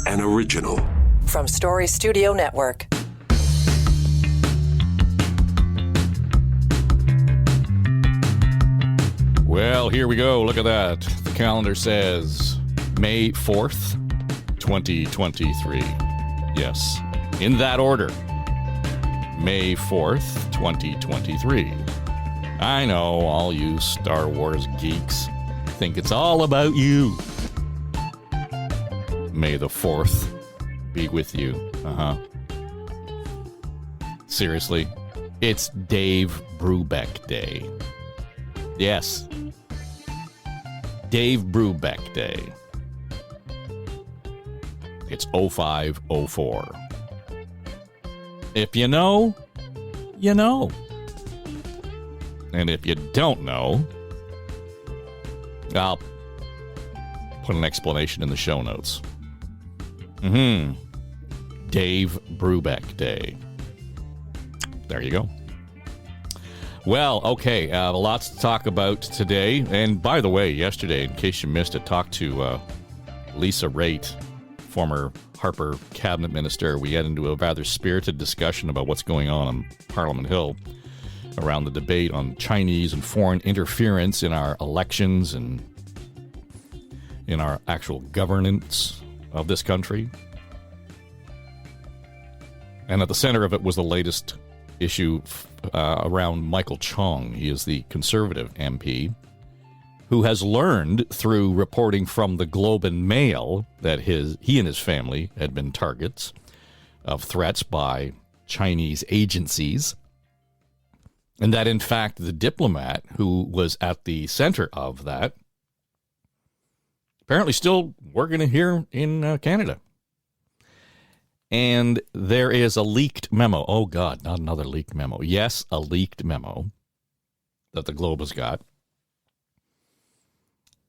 An original. From Story Studio Network. Well, here we go. Look at that. The calendar says May 4th, 2023. Yes, in that order. May 4th, 2023. I know all you Star Wars geeks think it's all about you. May the 4th be with you. Seriously, it's Dave Brubeck Day. Yes. Dave Brubeck Day. It's 0504. If you know, you know. And if you don't know, I'll put an explanation in the show notes. Dave Brubeck Day. There you go. Well, okay, lots to talk about today. And by the way, yesterday, in case you missed it, talked to Lisa Raitt, former Harper cabinet minister. We got into a rather spirited discussion about what's going on Parliament Hill around the debate on Chinese and foreign interference in our elections and in our actual governance of this country. And at the center of it was the latest issue around Michael Chong. He is the Conservative MP who has learned through reporting from the Globe and Mail that he and his family had been targets of threats by Chinese agencies, and that, in fact, the diplomat who was at the center of that apparently still working here in Canada. And there is a leaked memo. Oh, God, not another leaked memo. Yes, a leaked memo that the Globe has got.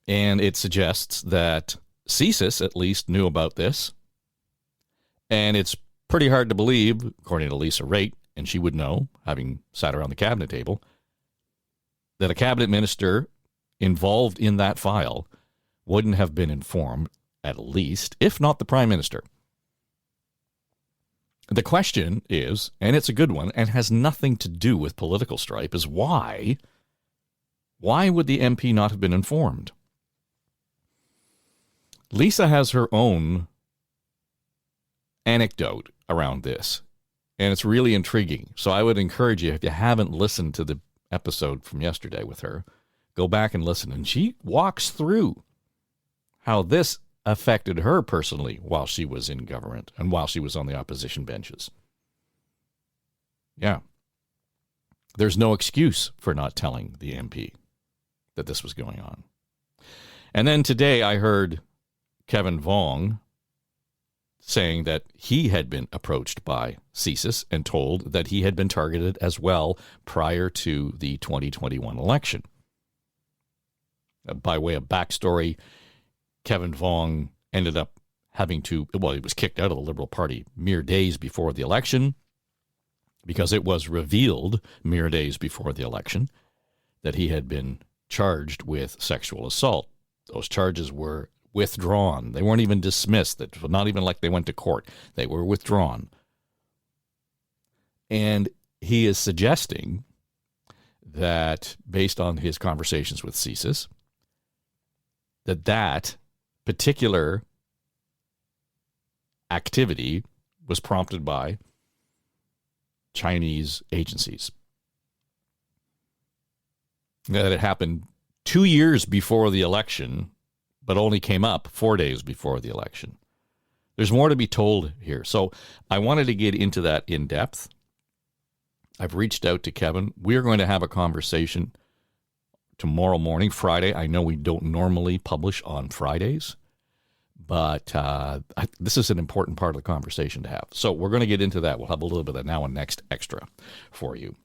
And it suggests that CSIS at least knew about this. And it's pretty hard to believe, according to Lisa Raitt, and she would know, having sat around the cabinet table, that a cabinet minister involved in that file wouldn't have been informed, at least, if not the prime minister. The question is, and it's a good one, and has nothing to do with political stripe, is why? Why would the MP not have been informed? Lisa has her own anecdote around this, and it's really intriguing. So I would encourage you, if you haven't listened to the episode from yesterday with her, go back and listen. And she walks through how this affected her personally while she was in government and while she was on the opposition benches. Yeah. There's no excuse for not telling the MP that this was going on. And then today I heard Kevin Vuong saying that he had been approached by CSIS and told that he had been targeted as well prior to the 2021 election. By way of backstory, Kevin Vuong ended up having to, he was kicked out of the Liberal Party mere days before the election because it was revealed mere days before the election that he had been charged with sexual assault. Those charges were withdrawn. They weren't even dismissed. Not even like they went to court. They were withdrawn. And he is suggesting that, based on his conversations with CSIS, that particular activity was prompted by Chinese agencies. That it happened 2 years before the election, but only came up 4 days before the election. There's more to be told here. So I wanted to get into that in depth. I've reached out to Kevin. We're going to have a conversation tomorrow morning, Friday. I know we don't normally publish on Fridays, but this is an important part of the conversation to have. So we're going to get into that. We'll have a little bit of now and next extra for you.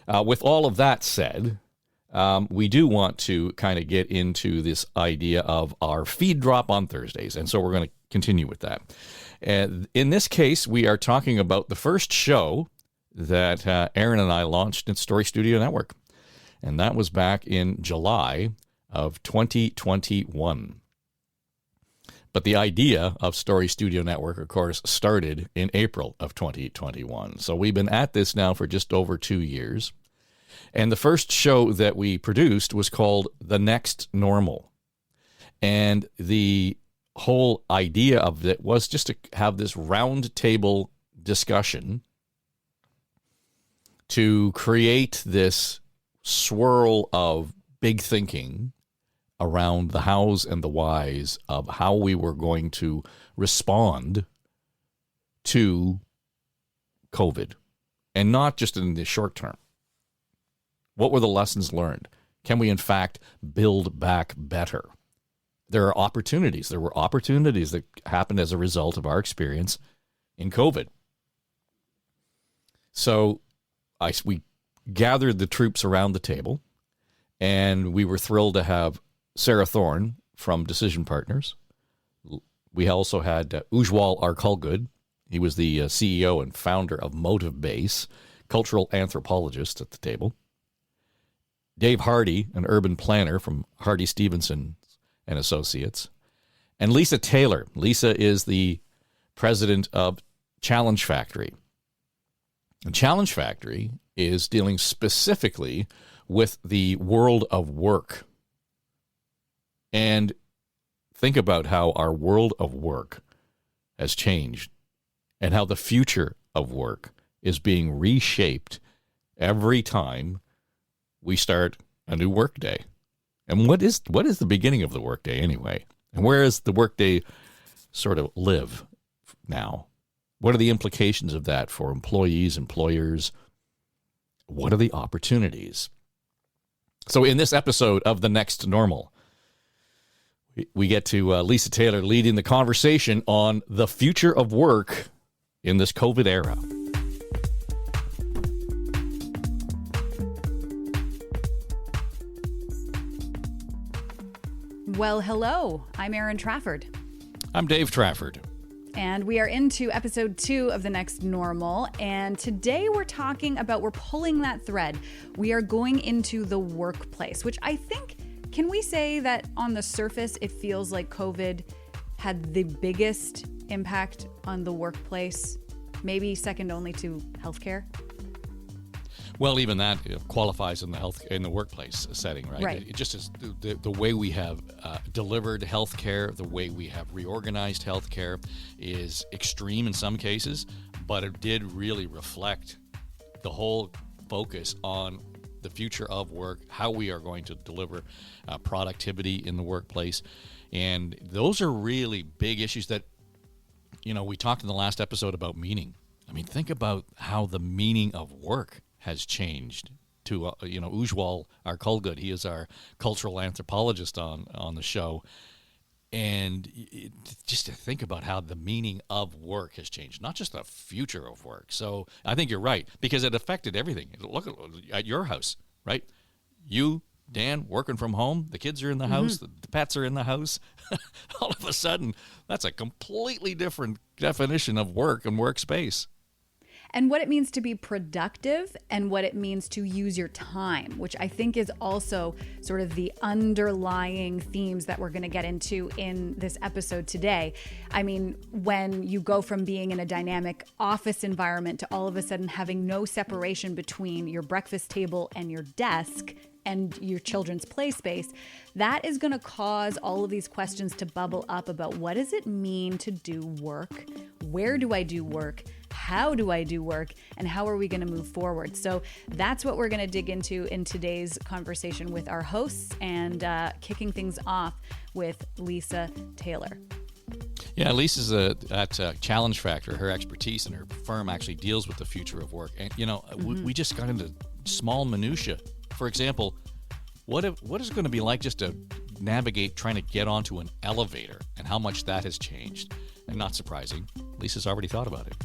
With all of that said, we do want to kind of get into this idea of our feed drop on Thursdays, and so we're going to continue with that. And in this case, we are talking about the first show that Aaron and I launched at Story Studio Network, and that was back in July of 2021. But the idea of Story Studio Network, of course, started in April of 2021. So we've been at this now for just over 2 years. And the first show that we produced was called The Next Normal. And the whole idea of it was just to have this round table discussion to create this swirl of big thinking around the hows and the whys of how we were going to respond to COVID, and not just in the short term. What were the lessons learned? Can we, in fact, build back better? There are opportunities. There were opportunities that happened as a result of our experience in COVID. So we gathered the troops around the table, and we were thrilled to have Sarah Thorne from Decision Partners. We also had Ujwal Arkulgud. He was the CEO and founder of Motive Base, cultural anthropologist at the table. Dave Hardy, an urban planner from Hardy Stevenson and Associates. And Lisa Taylor. Lisa is the president of Challenge Factory. And Challenge Factory is dealing specifically with the world of work. And think about how our world of work has changed and how the future of work is being reshaped every time we start a new workday. And what is the beginning of the workday anyway? And where is the workday sort of live now? What are the implications of that for employees, employers? What are the opportunities? So in this episode of The Next Normal, we get to Lisa Taylor leading the conversation on the future of work in this COVID era. Well, hello. I'm Erin Trafford. I'm Dave Trafford. And we are into episode 2 of The Next Normal. And today we're pulling that thread. We are going into the workplace, which I think, can we say that on the surface, it feels like COVID had the biggest impact on the workplace, maybe second only to healthcare? Well, even that qualifies in the workplace setting, right? Right. It just is the way we have delivered healthcare, the way we have reorganized healthcare is extreme in some cases, but it did really reflect the whole focus on the future of work, how we are going to deliver productivity in the workplace, and those are really big issues that, we talked in the last episode about meaning. I mean, think about how the meaning of work has changed to, Ujwal Arkulgud. He is our cultural anthropologist on the show. And just to think about how the meaning of work has changed, not just the future of work. So I think you're right, because it affected everything. Look at your house, right? You, Dan, working from home, the kids are in the house, the pets are in the house. All of a sudden, that's a completely different definition of work and workspace. And what it means to be productive and what it means to use your time, which I think is also sort of the underlying themes that we're going to get into in this episode today. I mean, when you go from being in a dynamic office environment to all of a sudden having no separation between your breakfast table and your desk and your children's play space, that is going to cause all of these questions to bubble up about what does it mean to do work? Where do I do work? How do I do work? And how are we going to move forward? So that's what we're going to dig into in today's conversation with our hosts, and kicking things off with Lisa Taylor. Yeah, Lisa's at Challenge Factor. Her expertise and her firm actually deals with the future of work. And, we just got into small minutia. For example, what is it going to be like just to navigate trying to get onto an elevator, and how much that has changed? And not surprising, Lisa's already thought about it.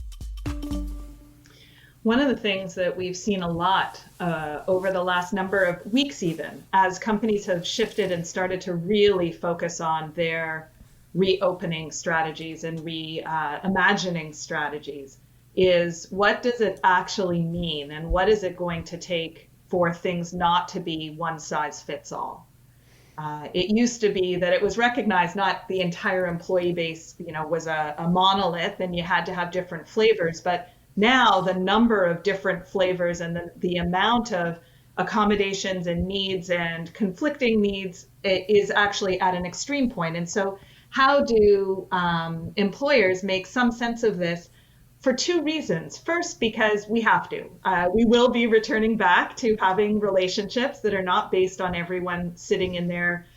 One of the things that we've seen a lot over the last number of weeks, even as companies have shifted and started to really focus on their reopening strategies and reimagining strategies, is what does it actually mean, and what is it going to take for things not to be one size fits all? It used to be that it was recognized not the entire employee base, was a monolith and you had to have different flavors. But now the number of different flavors and the amount of accommodations and needs and conflicting needs is actually at an extreme point. And so how do employers make some sense of this? For two reasons. First, because we have to. We will be returning back to having relationships that are not based on everyone sitting in their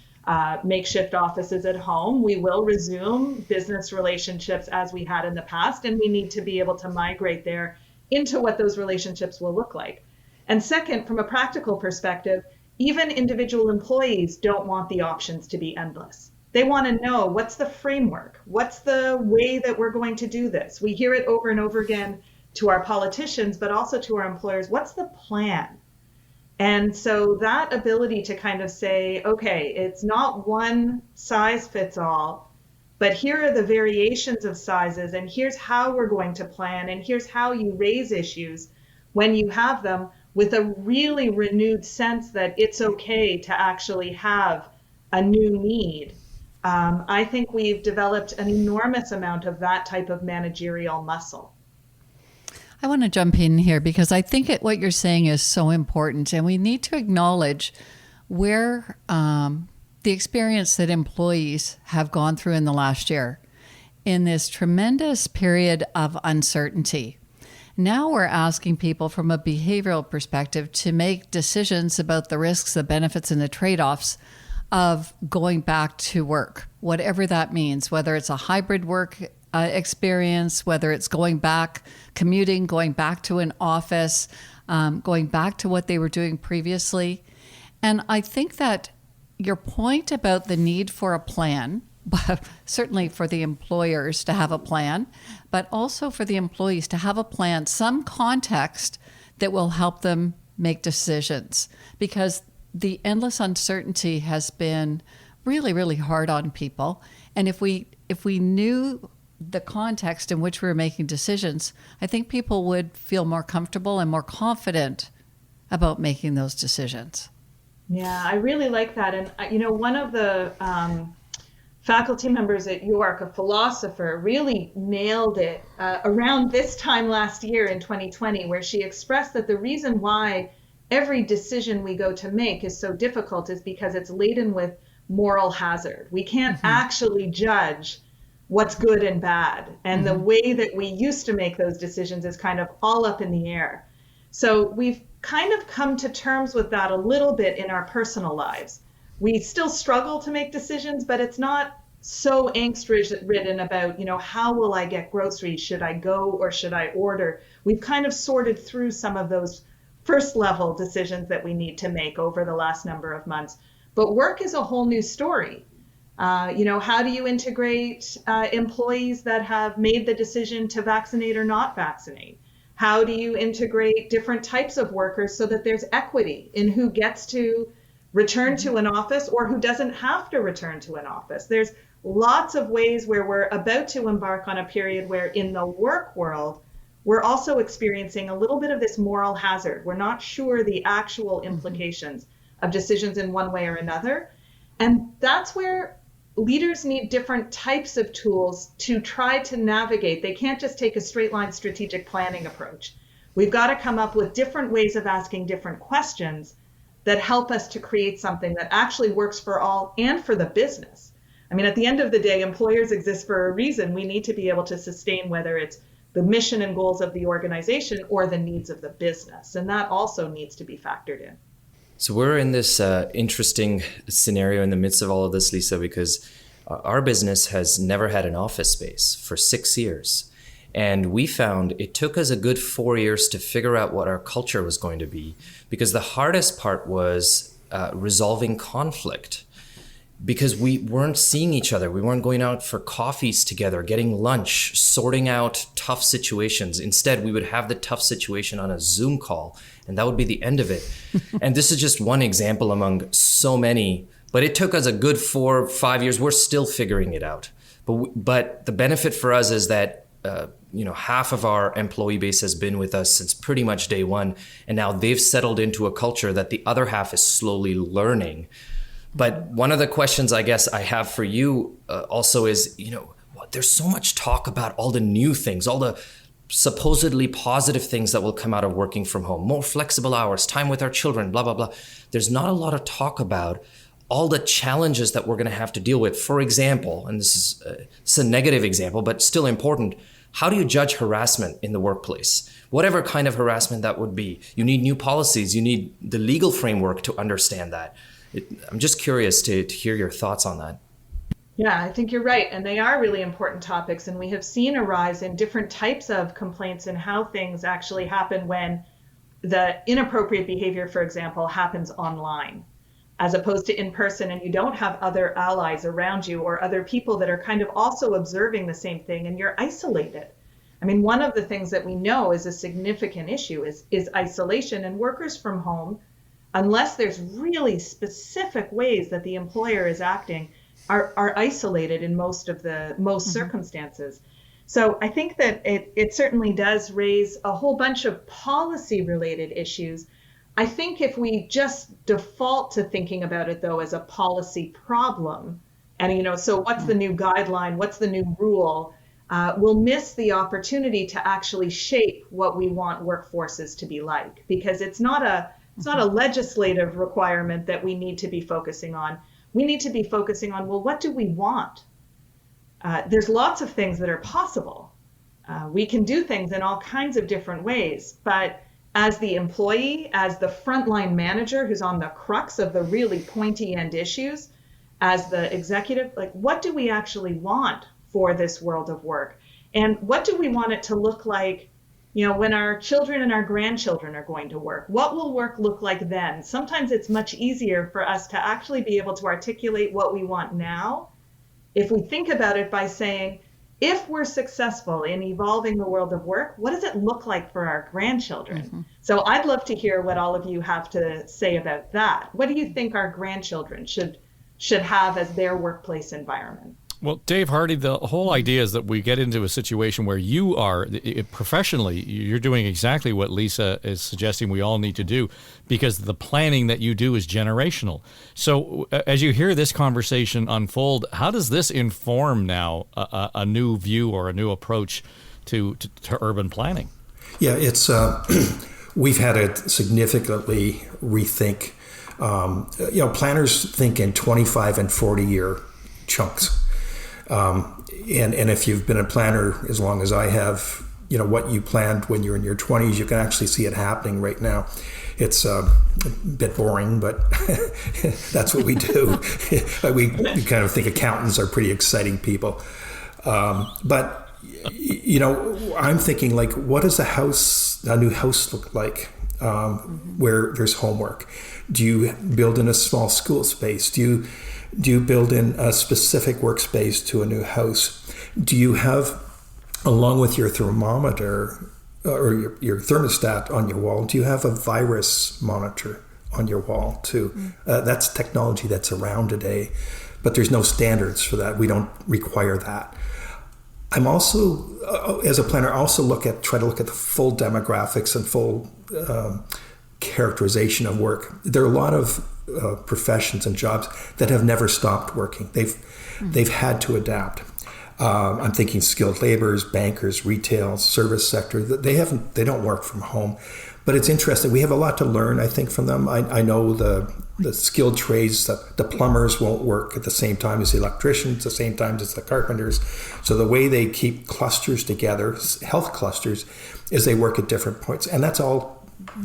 makeshift offices at home. We will resume business relationships as we had in the past, and we need to be able to migrate there into what those relationships will look like. And second, from a practical perspective, even individual employees don't want the options to be endless. They want to know, what's the framework? What's the way that we're going to do this? We hear it over and over again to our politicians, but also to our employers. What's the plan? And so that ability to kind of say, okay, it's not one size fits all, but here are the variations of sizes, and here's how we're going to plan, and here's how you raise issues when you have them, with a really renewed sense that it's okay to actually have a new need. I think we've developed an enormous amount of that type of managerial muscle. I want to jump in here because I think what you're saying is so important, and we need to acknowledge where the experience that employees have gone through in the last year in this tremendous period of uncertainty. Now we're asking people from a behavioral perspective to make decisions about the risks, the benefits, and the trade-offs of going back to work, whatever that means, whether it's a hybrid work experience, whether it's going back, commuting, going back to an office, going back to what they were doing previously. And I think that your point about the need for a plan, certainly for the employers to have a plan, but also for the employees to have a plan, some context that will help them make decisions, because the endless uncertainty has been really, really hard on people. And if we knew the context in which we were making decisions, I think people would feel more comfortable and more confident about making those decisions. Yeah, I really like that. And, one of the faculty members at York, a philosopher, really nailed it around this time last year in 2020, where she expressed that the reason why every decision we go to make is so difficult is because it's laden with moral hazard. We can't actually judge what's good and bad. And the way that we used to make those decisions is kind of all up in the air. So we've kind of come to terms with that a little bit in our personal lives. We still struggle to make decisions, but it's not so angst-ridden about, how will I get groceries? Should I go or should I order? We've kind of sorted through some of those first level decisions that we need to make over the last number of months. But work is a whole new story. How do you integrate employees that have made the decision to vaccinate or not vaccinate? How do you integrate different types of workers so that there's equity in who gets to return to an office or who doesn't have to return to an office? There's lots of ways where we're about to embark on a period where in the work world, we're also experiencing a little bit of this moral hazard. We're not sure the actual implications of decisions in one way or another. And that's where leaders need different types of tools to try to navigate. They can't just take a straight line strategic planning approach. We've got to come up with different ways of asking different questions that help us to create something that actually works for all and for the business. I mean, at the end of the day, employers exist for a reason. We need to be able to sustain whether it's the mission and goals of the organization or the needs of the business. And that also needs to be factored in. So we're in this interesting scenario in the midst of all of this, Lisa, because our business has never had an office space for 6 years. And we found it took us a good 4 years to figure out what our culture was going to be, because the hardest part was resolving conflict. Because we weren't seeing each other. We weren't going out for coffees together, getting lunch, sorting out tough situations. Instead, we would have the tough situation on a Zoom call, and that would be the end of it. And this is just one example among so many, but it took us a good 4 or 5 years. We're still figuring it out. But the benefit for us is that half of our employee base has been with us since pretty much day one, and now they've settled into a culture that the other half is slowly learning. But one of the questions I guess I have for you also is, there's so much talk about all the new things, all the supposedly positive things that will come out of working from home, more flexible hours, time with our children, blah, blah, blah. There's not a lot of talk about all the challenges that we're going to have to deal with. For example, and this is a negative example, but still important, how do you judge harassment in the workplace? Whatever kind of harassment that would be. You need new policies. You need the legal framework to understand that. I'm just curious to hear your thoughts on that. Yeah, I think you're right. And they are really important topics. And we have seen a rise in different types of complaints and how things actually happen when the inappropriate behavior, for example, happens online, as opposed to in person, and you don't have other allies around you or other people that are kind of also observing the same thing, and you're isolated. I mean, one of the things that we know is a significant issue is isolation, and workers from home, unless there's really specific ways that the employer is acting, are isolated in most circumstances. So I think that it certainly does raise a whole bunch of policy related issues. I think if we just default to thinking about it though as a policy problem, and so what's the new guideline, what's the new rule, we'll miss the opportunity to actually shape what we want workforces to be like, because it's not a legislative requirement that we need to be focusing on. We need to be focusing on, well, what do we want? There's lots of things that are possible. We can do things in all kinds of different ways, but as the employee, as the frontline manager who's on the crux of the really pointy end issues, as the executive, like, what do we actually want for this world of work? And what do we want it to look like, when our children and our grandchildren are going to work? What will work look like then? Sometimes it's much easier for us to actually be able to articulate what we want now if we think about it by saying, if we're successful in evolving the world of work, what does it look like for our grandchildren? Mm-hmm. So I'd love to hear what all of you have to say about that. What do you think our grandchildren should have as their workplace environment? Well, Dave Hardy, the whole idea is that we get into a situation where you are, professionally, you're doing exactly what Lisa is suggesting we all need to do, because the planning that you do is generational. So as you hear this conversation unfold, how does this inform now a new view or a new approach to urban planning? Yeah, it's we've had to significantly rethink. Planners think in 25 and 40-year chunks. And if you've been a planner as long as I have, what you planned when you're in your 20s, you can actually see it happening right now. It's a bit boring, but that's what we do. we kind of think accountants are pretty exciting people. But I'm thinking, like, what does a new house look like where there's homework? Do you build in a small school space? Do you build in a specific workspace to a new house? Do you have, along with your thermometer or your thermostat on your wall, do you have a virus monitor on your wall too? That's technology that's around today, but there's no standards for that. We don't require that. I'm also, as a planner, try to look at the full demographics and full characterization of work. There are a lot of professions and jobs that have never stopped working. They've had to adapt. I'm thinking skilled laborers, bankers, retail, service sector. They don't work from home, but it's interesting. We have a lot to learn, I think, from them. I know the skilled trades, the plumbers won't work at the same time as the electricians, the same time as the carpenters. So the way they keep clusters together, health clusters, is they work at different points, and that's all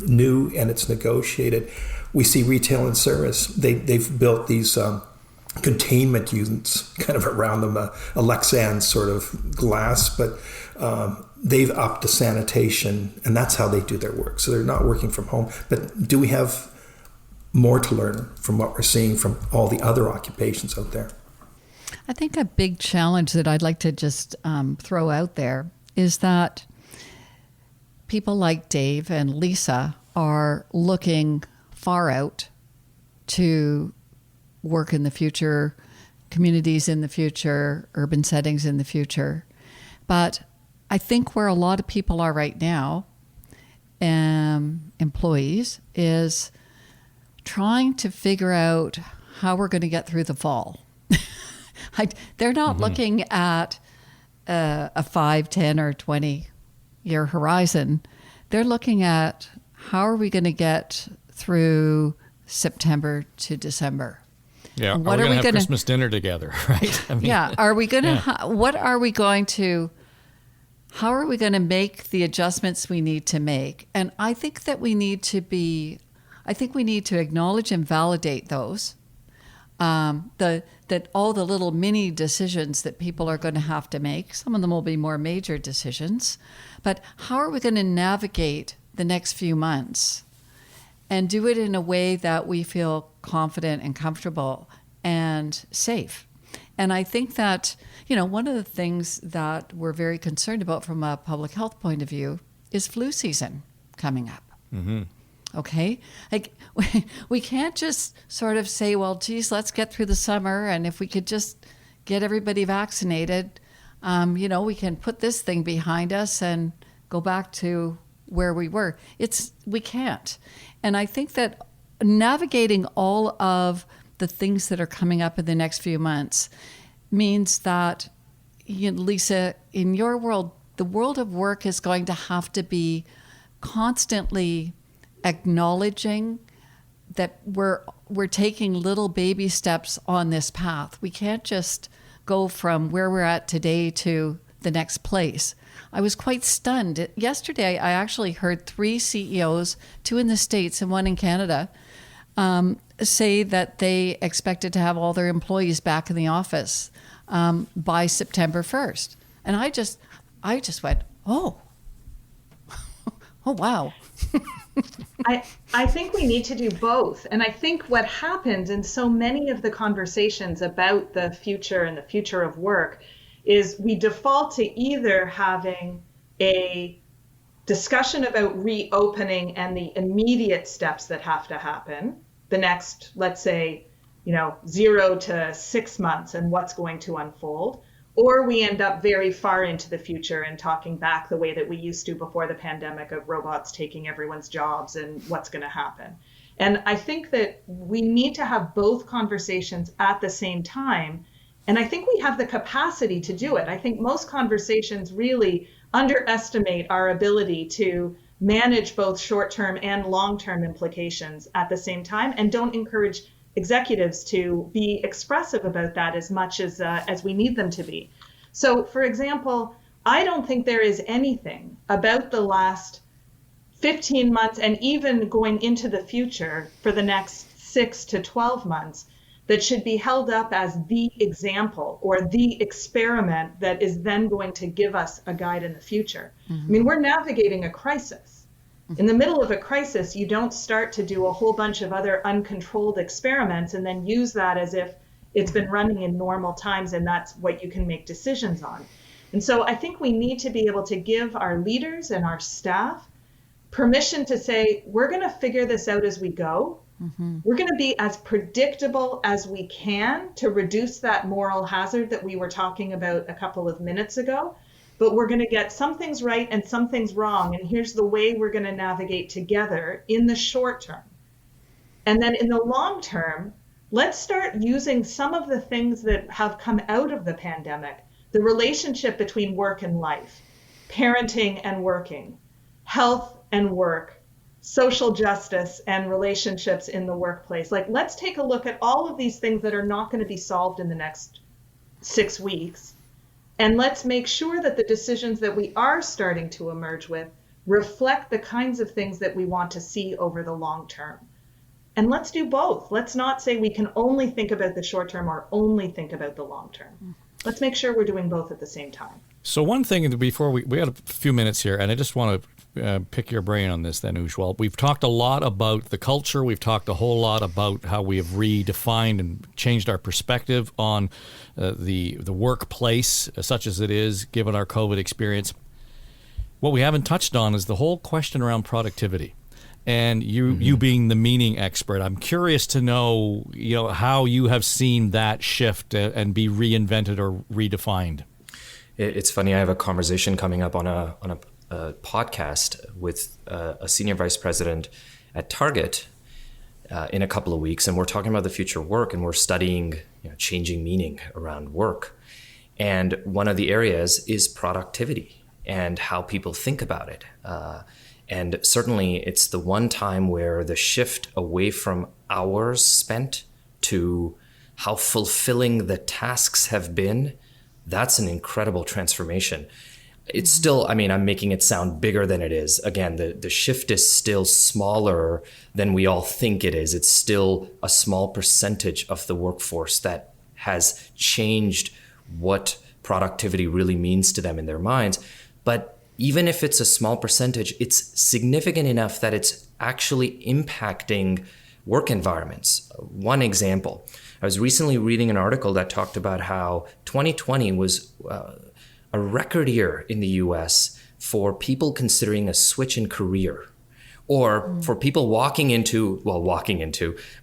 new and it's negotiated. We see retail and service. They've built these containment units kind of around them, a Lexan sort of glass, but they've upped the sanitation, and that's how they do their work. So they're not working from home. But do we have more to learn from what we're seeing from all the other occupations out there? I think a big challenge that I'd like to just throw out there is that people like Dave and Lisa are looking far out to work in the future, communities in the future, urban settings in the future. But I think where a lot of people are right now, employees, is trying to figure out how we're going to get through the fall. They're not looking at a 5, 10, or 20-year horizon. They're looking at how are we going to get through September to December. Yeah, what are we going to have gonna, Christmas dinner together, right? I mean, are we going to, how are we going to make the adjustments we need to make? And I think that we need to acknowledge and validate those. That all the little mini decisions that people are going to have to make, some of them will be more major decisions, but how are we going to navigate the next few months and do it in a way that we feel confident and comfortable and safe? And I think that, one of the things that we're very concerned about from a public health point of view is flu season coming up. Mm-hmm. Okay? Like, we can't just sort of say, well, geez, let's get through the summer, and if we could just get everybody vaccinated, we can put this thing behind us and go back to where we were. We can't. And I think that navigating all of the things that are coming up in the next few months means that, Lisa, in your world, the world of work is going to have to be constantly acknowledging that we're taking little baby steps on this path. We can't just go from where we're at today to the next place. I was quite stunned. Yesterday, I actually heard 3 CEOs, 2 in the States and 1 in Canada, say that they expected to have all their employees back in the office by September 1st. And I just went, oh, wow. I think we need to do both. And I think what happens in so many of the conversations about the future and the future of work is we default to either having a discussion about reopening and the immediate steps that have to happen, the next, let's say, 0 to 6 months and what's going to unfold, or we end up very far into the future and talking back the way that we used to before the pandemic of robots taking everyone's jobs and what's going to happen. And I think that we need to have both conversations at the same time. And I think we have the capacity to do it. I think most conversations really underestimate our ability to manage both short-term and long-term implications at the same time, and don't encourage executives to be expressive about that as much as we need them to be. So, for example, I don't think there is anything about the last 15 months and even going into the future for the next 6 to 12 months that should be held up as the example or the experiment that is then going to give us a guide in the future. Mm-hmm. I mean, we're navigating a crisis. In the middle of a crisis, you don't start to do a whole bunch of other uncontrolled experiments and then use that as if it's been running in normal times and that's what you can make decisions on. And so I think we need to be able to give our leaders and our staff permission to say, we're going to figure this out as we go. Mm-hmm. We're going to be as predictable as we can to reduce that moral hazard that we were talking about a couple of minutes ago. But we're going to get some things right and some things wrong. And here's the way we're going to navigate together in the short term. And then in the long term, let's start using some of the things that have come out of the pandemic, the relationship between work and life, parenting and working, health and work, social justice and relationships in the workplace. Like, let's take a look at all of these things that are not going to be solved in the next 6 weeks. And let's make sure that the decisions that we are starting to emerge with reflect the kinds of things that we want to see over the long term. And let's do both. Let's not say we can only think about the short term or only think about the long term. Let's make sure we're doing both at the same time. So one thing before we got a few minutes here, and I just want to pick your brain on this then, Ujwal. We've talked a lot about the culture. We've talked a whole lot about how we have redefined and changed our perspective on the workplace, such as it is, given our COVID experience. What we haven't touched on is the whole question around productivity. And you being the meaning expert, I'm curious to know, how you have seen that shift and be reinvented or redefined. It's funny. I have a conversation coming up on a podcast with a senior vice president at Target, in a couple of weeks, and we're talking about the future of work, and we're studying changing meaning around work. And one of the areas is productivity and how people think about it. And certainly it's the one time where the shift away from hours spent to how fulfilling the tasks have been, that's an incredible transformation. It's still, I'm making it sound bigger than it is. Again, the shift is still smaller than we all think it is. It's still a small percentage of the workforce that has changed what productivity really means to them in their minds. But even if it's a small percentage, it's significant enough that it's actually impacting work environments. One example, I was recently reading an article that talked about how 2020 was a record year in the US for people considering a switch in career, or for people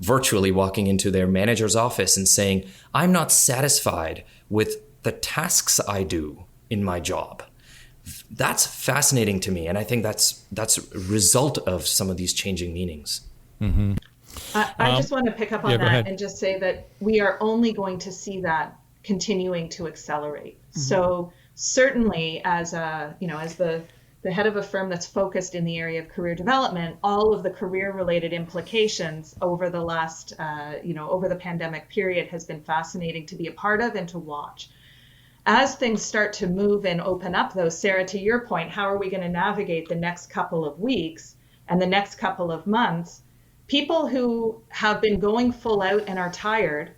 virtually walking into their manager's office and saying, I'm not satisfied with the tasks I do in my job. That's fascinating to me. And I think that's a result of some of these changing meanings. Mm-hmm. I just want to pick up on that and just say that we are only going to see that continuing to accelerate. Mm-hmm. So certainly as the head of a firm that's focused in the area of career development, all of the career related implications over the last, over the pandemic period has been fascinating to be a part of and to watch. As things start to move and open up, though, Sarah, to your point, how are we going to navigate the next couple of weeks and the next couple of months? People who have been going full out and are tired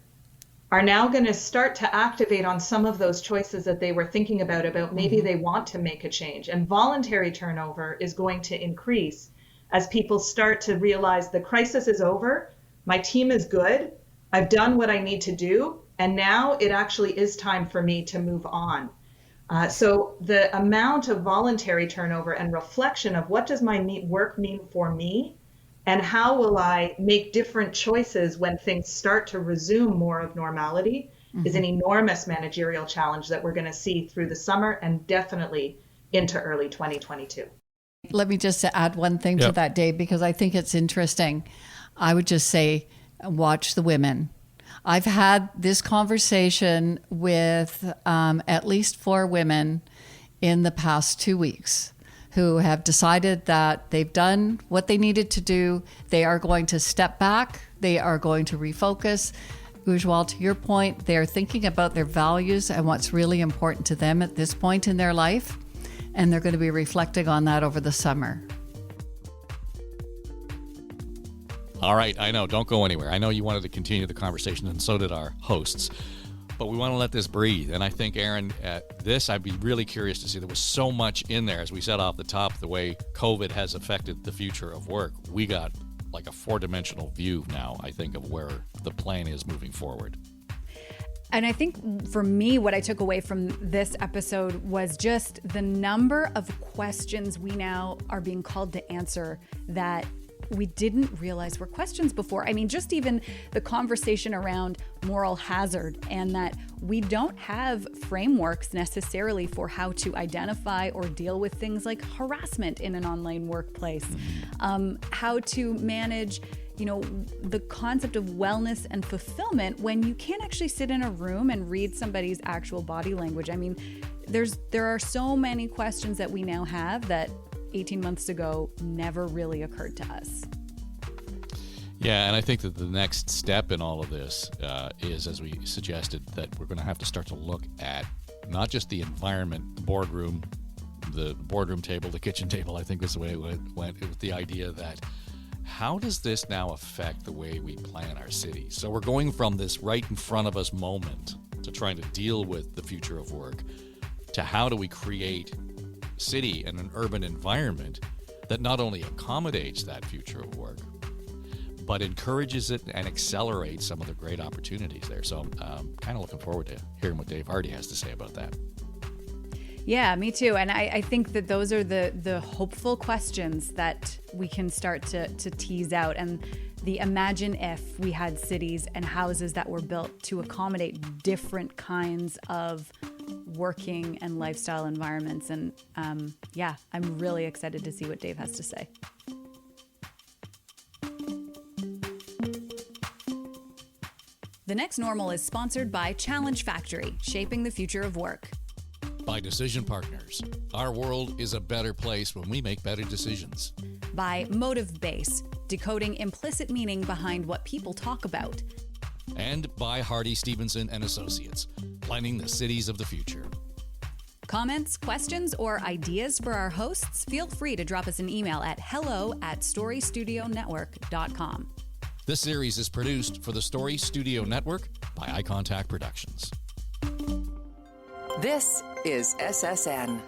are now going to start to activate on some of those choices that they were thinking about maybe they want to make a change. And voluntary turnover is going to increase as people start to realize the crisis is over, my team is good, I've done what I need to do, and now it actually is time for me to move on. So the amount of voluntary turnover and reflection of what does my work mean for me, and how will I make different choices when things start to resume more of normality is an enormous managerial challenge that we're going to see through the summer and definitely into early 2022. Let me just add one thing to that, Dave, because I think it's interesting. I would just say, watch the women. I've had this conversation with at least 4 women in the past 2 weeks who have decided that they've done what they needed to do. They are going to step back. They are going to refocus. Ujwal, to your point, they're thinking about their values and what's really important to them at this point in their life. And they're going to be reflecting on that over the summer. All right, I know. Don't go anywhere. I know you wanted to continue the conversation, and so did our hosts. But we want to let this breathe. And I think, Aaron, at this, I'd be really curious to see. There was so much in there, as we said off the top, the way COVID has affected the future of work. We got like a 4-dimensional view now, I think, of where the plan is moving forward. And I think for me, what I took away from this episode was just the number of questions we now are being called to answer that we didn't realize were questions before. I mean, just even the conversation around moral hazard, and that we don't have frameworks necessarily for how to identify or deal with things like harassment in an online workplace, how to manage the concept of wellness and fulfillment when you can't actually sit in a room and read somebody's actual body language. I mean, there are so many questions that we now have that 18 months ago never really occurred to us. Yeah, and I think that the next step in all of this is, as we suggested, that we're going to have to start to look at not just the environment, the boardroom table, the kitchen table. I think that's the way it went with the idea that how does this now affect the way we plan our city? So we're going from this right in front of us moment to trying to deal with the future of work to how do we create city and an urban environment that not only accommodates that future of work, but encourages it and accelerates some of the great opportunities there. So I'm kind of looking forward to hearing what Dave Hardy has to say about that. Yeah, me too. And I think that those are the hopeful questions that we can start to tease out. And the imagine if we had cities and houses that were built to accommodate different kinds of working and lifestyle environments. And I'm really excited to see what Dave has to say. The Next Normal is sponsored by Challenge Factory, shaping the future of work. By Decision Partners. Our world is a better place when we make better decisions. By Motive Base, decoding implicit meaning behind what people talk about. And by Hardy Stevenson and Associates, planning the cities of the future. Comments, questions, or ideas for our hosts? Feel free to drop us an email at hello@storystudionetwork.com. This series is produced for the Story Studio Network by Eye Contact Productions. This is SSN.